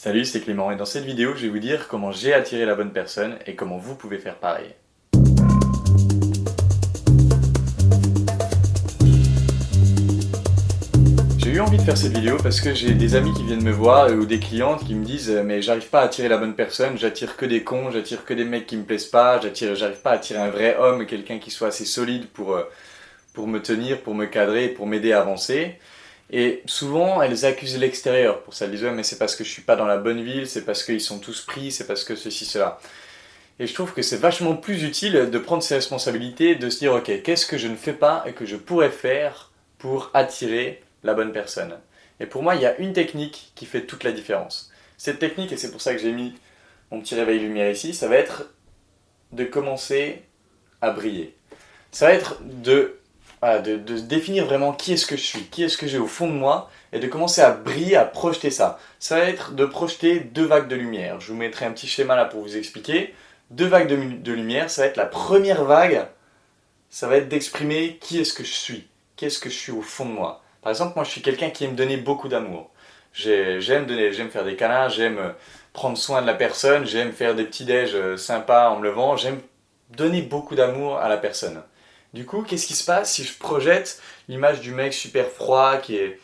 Salut, c'est Clément et dans cette vidéo, je vais vous dire comment j'ai attiré la bonne personne et comment vous pouvez faire pareil. J'ai eu envie de faire cette vidéo parce que j'ai des amis qui viennent me voir ou des clientes qui me disent mais j'arrive pas à attirer la bonne personne, j'attire que des cons, j'attire que des mecs qui me plaisent pas, j'arrive pas à attirer un vrai homme, quelqu'un qui soit assez solide pour me tenir, pour me cadrer, pour m'aider à avancer. Et souvent, elles accusent l'extérieur pour ça. Elles disent ouais, mais c'est parce que je suis pas dans la bonne ville, c'est parce qu'ils sont tous pris, c'est parce que ceci, cela. Et je trouve que c'est vachement plus utile de prendre ses responsabilités, de se dire ok, qu'est-ce que je ne fais pas et que je pourrais faire pour attirer la bonne personne. Et pour moi, il y a une technique qui fait toute la différence. Cette technique, et c'est pour ça que j'ai mis mon petit réveil lumière ici, ça va être de commencer à briller. Ça va être de définir vraiment qui est-ce que je suis, qui est-ce que j'ai au fond de moi, et de commencer à briller, à projeter ça. Ça va être de projeter deux vagues de lumière. Je vous mettrai un petit schéma là pour vous expliquer. Deux vagues de lumière, ça va être la première vague, ça va être d'exprimer qui est-ce que je suis, qu'est-ce que je suis au fond de moi. Par exemple, moi je suis quelqu'un qui aime donner beaucoup d'amour. J'aime faire des câlins, j'aime prendre soin de la personne, j'aime faire des petits déj sympas en me levant, j'aime donner beaucoup d'amour à la personne. Du coup, qu'est-ce qui se passe si je projette l'image du mec super froid, qui est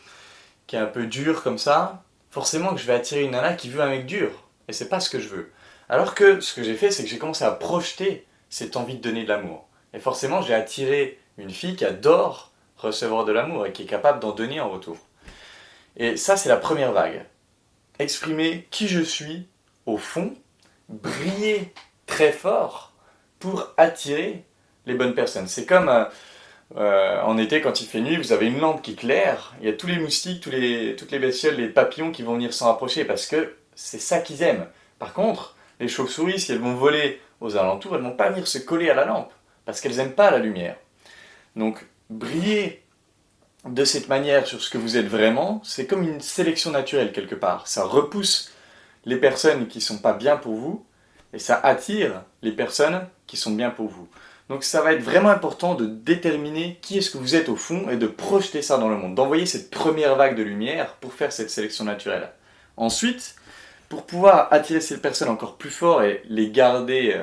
un peu dur comme ça? Forcément que je vais attirer une nana qui veut un mec dur. Et c'est pas ce que je veux. Alors que ce que j'ai fait, c'est que j'ai commencé à projeter cette envie de donner de l'amour. Et forcément, j'ai attiré une fille qui adore recevoir de l'amour et qui est capable d'en donner en retour. Et ça, c'est la première vague. Exprimer qui je suis au fond, briller très fort pour attirer les bonnes personnes. C'est comme en été, quand il fait nuit, vous avez une lampe qui claire, il y a tous les moustiques, toutes les bestioles, les papillons qui vont venir s'en rapprocher parce que c'est ça qu'ils aiment. Par contre, les chauves-souris, si elles vont voler aux alentours, elles ne vont pas venir se coller à la lampe parce qu'elles n'aiment pas la lumière. Donc, briller de cette manière sur ce que vous êtes vraiment, c'est comme une sélection naturelle quelque part. Ça repousse les personnes qui ne sont pas bien pour vous et ça attire les personnes qui sont bien pour vous. Donc ça va être vraiment important de déterminer qui est-ce que vous êtes au fond et de projeter ça dans le monde, d'envoyer cette première vague de lumière pour faire cette sélection naturelle. Ensuite, pour pouvoir attirer ces personnes encore plus fort et les garder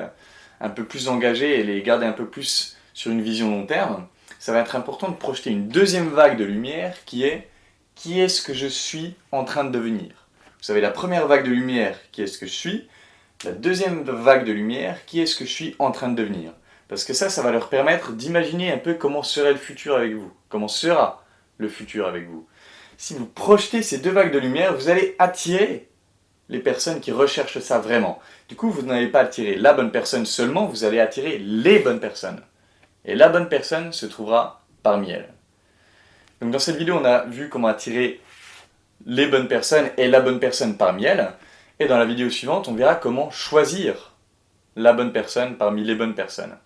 un peu plus engagées et les garder un peu plus sur une vision long terme, ça va être important de projeter une deuxième vague de lumière qui est-ce que je suis en train de devenir. Vous savez, la première vague de lumière, qui est-ce que je suis, la deuxième vague de lumière, qui est-ce que je suis en train de devenir. Parce que ça va leur permettre d'imaginer un peu comment serait le futur avec vous, comment sera le futur avec vous. Si vous projetez ces deux vagues de lumière, vous allez attirer les personnes qui recherchent ça vraiment. Du coup, vous n'allez pas attirer la bonne personne seulement, vous allez attirer les bonnes personnes. Et la bonne personne se trouvera parmi elles. Donc dans cette vidéo, on a vu comment attirer les bonnes personnes et la bonne personne parmi elles. Et dans la vidéo suivante, on verra comment choisir la bonne personne parmi les bonnes personnes.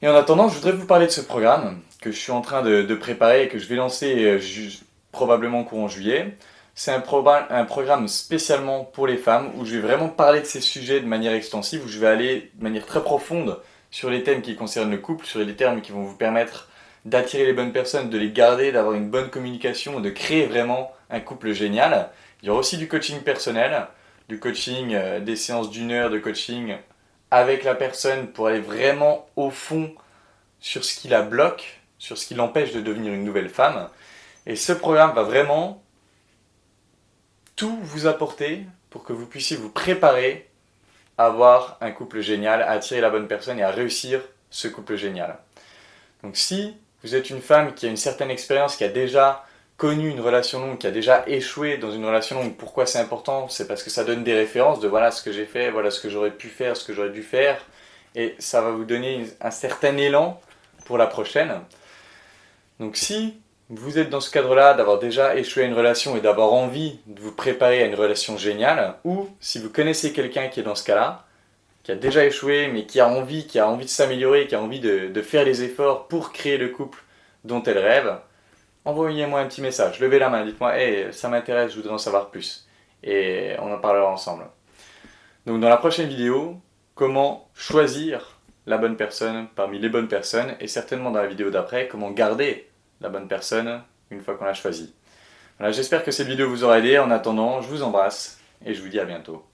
Et en attendant, je voudrais vous parler de ce programme que je suis en train de préparer et que je vais lancer probablement courant juillet. C'est un programme spécialement pour les femmes où je vais vraiment parler de ces sujets de manière extensive, où je vais aller de manière très profonde sur les thèmes qui concernent le couple, sur les termes qui vont vous permettre d'attirer les bonnes personnes, de les garder, d'avoir une bonne communication, de créer vraiment un couple génial. Il y aura aussi du coaching personnel, du coaching, des séances d'une heure de coaching avec la personne pour aller vraiment au fond sur ce qui la bloque, sur ce qui l'empêche de devenir une nouvelle femme. Et ce programme va vraiment tout vous apporter pour que vous puissiez vous préparer à avoir un couple génial, à attirer la bonne personne et à réussir ce couple génial. Donc si vous êtes une femme qui a une certaine expérience, qui a déjà connu une relation longue, qui a déjà échoué dans une relation longue, pourquoi c'est important? C'est parce que ça donne des références de voilà ce que j'ai fait, voilà ce que j'aurais pu faire, ce que j'aurais dû faire, et ça va vous donner un certain élan pour la prochaine. Donc si vous êtes dans ce cadre-là, d'avoir déjà échoué à une relation et d'avoir envie de vous préparer à une relation géniale, ou si vous connaissez quelqu'un qui est dans ce cas-là, qui a déjà échoué mais qui a envie de s'améliorer, qui a envie de faire les efforts pour créer le couple dont elle rêve, envoyez-moi un petit message, levez la main, dites-moi hey, ça m'intéresse, je voudrais en savoir plus. Et on en parlera ensemble. Donc dans la prochaine vidéo, comment choisir la bonne personne parmi les bonnes personnes, et certainement dans la vidéo d'après, comment garder la bonne personne une fois qu'on l'a choisie. Voilà, j'espère que cette vidéo vous aura aidé. En attendant, je vous embrasse et je vous dis à bientôt.